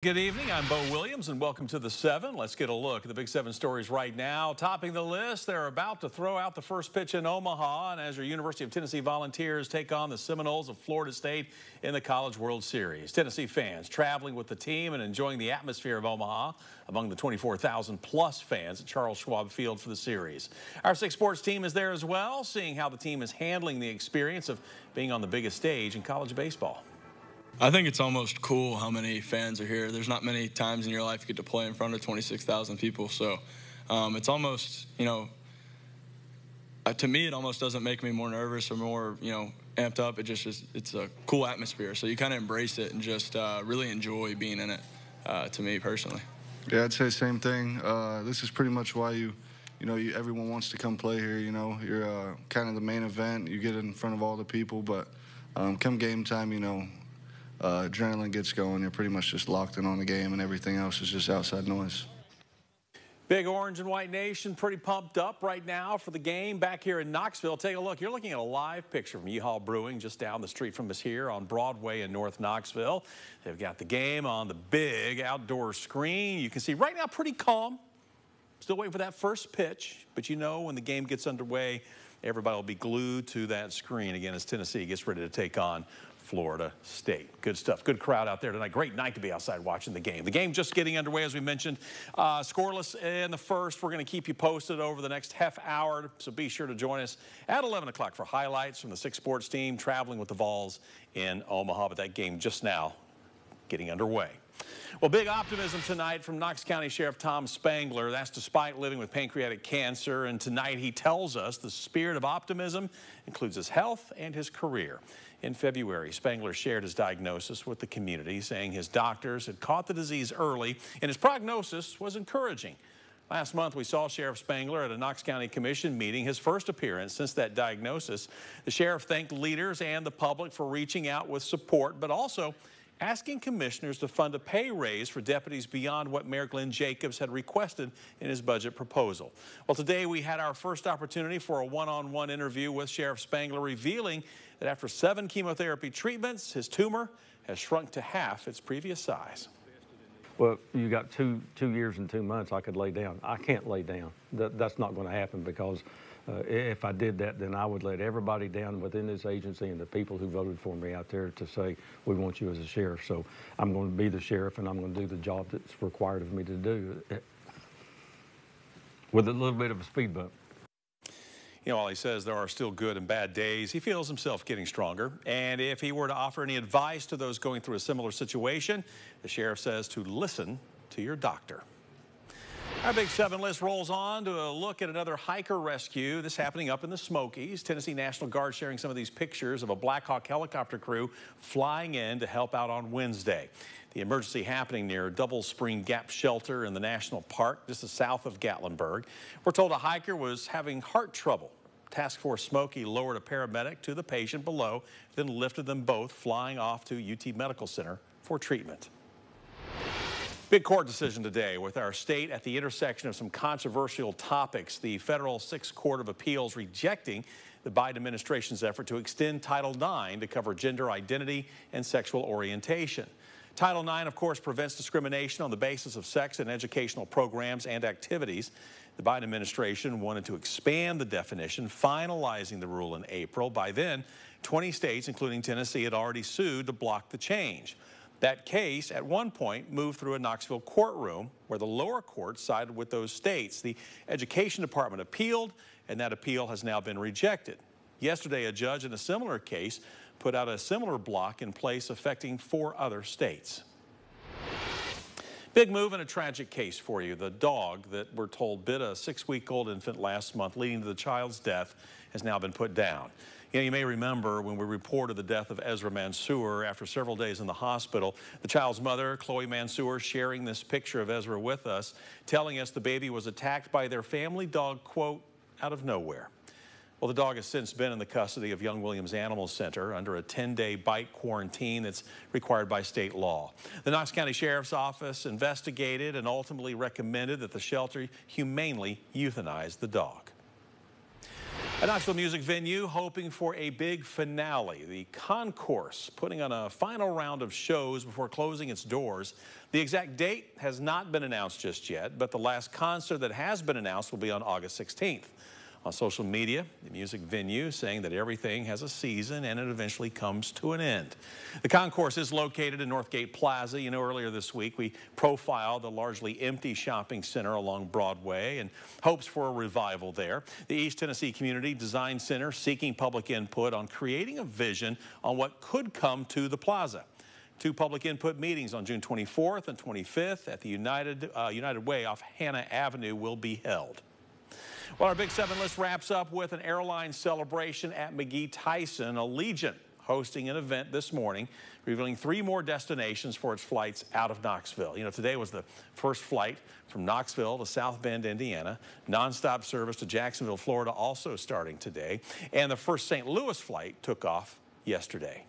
Good evening, I'm Bo Williams and welcome to the 7. Let's get a look at the Big 7 stories right now. Topping the list, they're about to throw out the first pitch in Omaha, and as your University of Tennessee Volunteers take on the Seminoles of Florida State in the College World Series. Tennessee fans traveling with the team and enjoying the atmosphere of Omaha among the 24,000 plus fans at Charles Schwab Field for the series. Our 6 Sports team is there as well, seeing how the team is handling the experience of being on the biggest stage in college baseball. I think it's almost cool how many fans are here. There's not many times in your life you get to play in front of 26,000 people. So it's almost, to me, it almost doesn't make me more nervous or more, amped up. It's a cool atmosphere. So you kind of embrace it and just really enjoy being in it, to me personally. Yeah, I'd say the same thing. This is pretty much why everyone wants to come play here. You're kind of the main event. You get in front of all the people, but come game time, adrenaline gets going. You're pretty much just locked in on the game, and everything else is just outside noise. Big Orange and White Nation pretty pumped up right now for the game back here in Knoxville. Take a look. You're looking at a live picture from Yeehaw Brewing just down the street from us here on Broadway in North Knoxville. They've got the game on the big outdoor screen. You can see right now pretty calm. Still waiting for that first pitch, but when the game gets underway, everybody will be glued to that screen again as Tennessee gets ready to take on Florida State. Good stuff. Good crowd out there tonight. Great night to be outside watching the game. The game just getting underway, as we mentioned. Scoreless in the first. We're going to keep you posted over the next half hour, so be sure to join us at 11 o'clock for highlights from the 6 Sports team traveling with the Vols in Omaha. But that game just now getting underway. Well, big optimism tonight from Knox County Sheriff Tom Spangler. That's despite living with pancreatic cancer. And tonight he tells us the spirit of optimism includes his health and his career. In February, Spangler shared his diagnosis with the community, saying his doctors had caught the disease early and his prognosis was encouraging. Last month, we saw Sheriff Spangler at a Knox County Commission meeting, his first appearance since that diagnosis. The sheriff thanked leaders and the public for reaching out with support, but also asking commissioners to fund a pay raise for deputies beyond what Mayor Glenn Jacobs had requested in his budget proposal. Well, today we had our first opportunity for a one-on-one interview with Sheriff Spangler, revealing that after 7 chemotherapy treatments, his tumor has shrunk to half its previous size. Well, you got two years and 2 months I could lay down. I can't lay down. That's not going to happen, because if I did that, then I would let everybody down within this agency and the people who voted for me out there to say, we want you as a sheriff. So I'm going to be the sheriff, and I'm going to do the job that's required of me to do with a little bit of a speed bump. While he says there are still good and bad days, he feels himself getting stronger. And if he were to offer any advice to those going through a similar situation, the sheriff says to listen to your doctor. Our Big 7 list rolls on to a look at another hiker rescue. This happening up in the Smokies. Tennessee National Guard sharing some of these pictures of a Black Hawk helicopter crew flying in to help out on Wednesday. The emergency happening near Double Spring Gap Shelter in the National Park, just south of Gatlinburg. We're told a hiker was having heart trouble. Task Force Smokey lowered a paramedic to the patient below, then lifted them both, flying off to UT Medical Center for treatment. Big court decision today with our state at the intersection of some controversial topics. The federal 6th Court of Appeals rejecting the Biden administration's effort to extend Title IX to cover gender identity and sexual orientation. Title IX, of course, prevents discrimination on the basis of sex in educational programs and activities. The Biden administration wanted to expand the definition, finalizing the rule in April. By then, 20 states, including Tennessee, had already sued to block the change. That case, at one point, moved through a Knoxville courtroom where the lower court sided with those states. The Education Department appealed, and that appeal has now been rejected. Yesterday, a judge in a similar case put out a similar block in place affecting 4 other states. Big move and a tragic case for you. The dog that we're told bit a 6-week-old infant last month, leading to the child's death, has now been put down. You may remember when we reported the death of Ezra Mansour after several days in the hospital. The child's mother, Chloe Mansour, sharing this picture of Ezra with us, telling us the baby was attacked by their family dog, quote, out of nowhere. Well, the dog has since been in the custody of Young Williams Animal Center under a 10-day bite quarantine that's required by state law. The Knox County Sheriff's Office investigated and ultimately recommended that the shelter humanely euthanize the dog. A Knoxville music venue hoping for a big finale. The Concourse putting on a final round of shows before closing its doors. The exact date has not been announced just yet, but the last concert that has been announced will be on August 16th. On social media, the music venue saying that everything has a season and it eventually comes to an end. The Concourse is located in Northgate Plaza. You know, earlier this week we profiled the largely empty shopping center along Broadway and hopes for a revival there. The East Tennessee Community Design Center seeking public input on creating a vision on what could come to the plaza. 2 public input meetings on June 24th and 25th at the United Way off Hannah Avenue will be held. Well, our Big 7 list wraps up with an airline celebration at McGee-Tyson. Allegiant hosting an event this morning, revealing 3 more destinations for its flights out of Knoxville. You know, today was the first flight from Knoxville to South Bend, Indiana. Nonstop service to Jacksonville, Florida also starting today. And the first St. Louis flight took off yesterday.